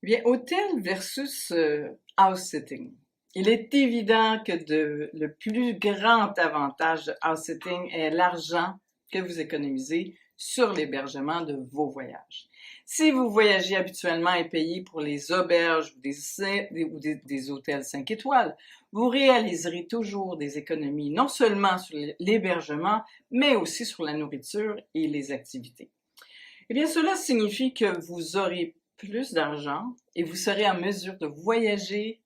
Eh bien, hôtel versus house sitting. Il est évident que le plus grand avantage de house sitting est l'argent que vous économisez sur l'hébergement de vos voyages. Si vous voyagez habituellement et payez pour les auberges ou des hôtels 5 étoiles, vous réaliserez toujours des économies non seulement sur l'hébergement, mais aussi sur la nourriture et les activités. Eh bien, cela signifie que vous aurez plus d'argent et vous serez en mesure de voyager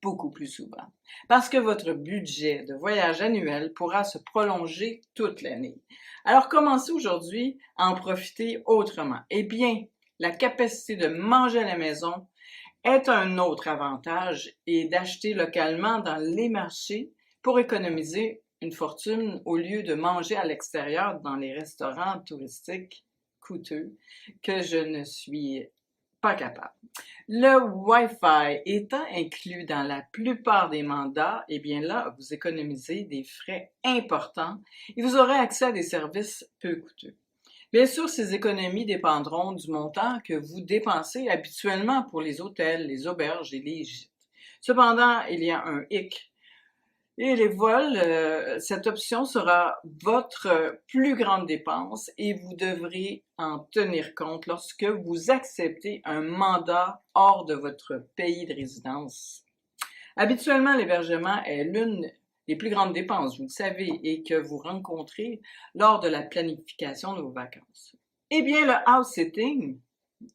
beaucoup plus souvent. Parce que votre budget de voyage annuel pourra se prolonger toute l'année. Alors, commencez aujourd'hui à en profiter autrement. Eh bien, la capacité de manger à la maison est un autre avantage et d'acheter localement dans les marchés pour économiser une fortune au lieu de manger à l'extérieur dans les restaurants touristiques coûteux que je ne suis pas capable. Le Wi-Fi étant inclus dans la plupart des mandats, eh bien là, vous économisez des frais importants et vous aurez accès à des services peu coûteux. Bien sûr, ces économies dépendront du montant que vous dépensez habituellement pour les hôtels, les auberges et les gîtes. Cependant, il y a un hic. Et les vols, cette option sera votre plus grande dépense et vous devrez en tenir compte lorsque vous acceptez un mandat hors de votre pays de résidence. Habituellement, l'hébergement est l'une des plus grandes dépenses, vous le savez, et que vous rencontrez lors de la planification de vos vacances. Eh bien, le house sitting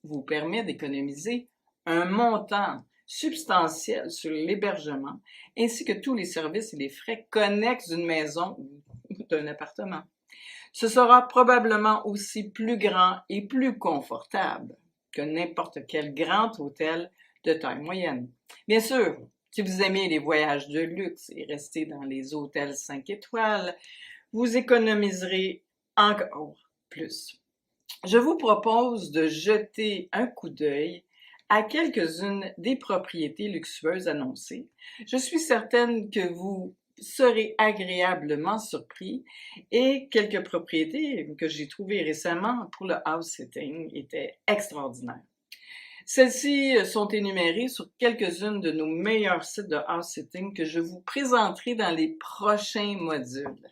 vous permet d'économiser un montant substantiel sur l'hébergement, ainsi que tous les services et les frais connexes d'une maison ou d'un appartement. Ce sera probablement aussi plus grand et plus confortable que n'importe quel grand hôtel de taille moyenne. Bien sûr, si vous aimez les voyages de luxe et rester dans les hôtels 5 étoiles, vous économiserez encore plus. Je vous propose de jeter un coup d'œil à quelques-unes des propriétés luxueuses annoncées. Je suis certaine que vous serez agréablement surpris et quelques propriétés que j'ai trouvées récemment pour le house sitting étaient extraordinaires. Celles-ci sont énumérées sur quelques-unes de nos meilleurs sites de house sitting que je vous présenterai dans les prochains modules.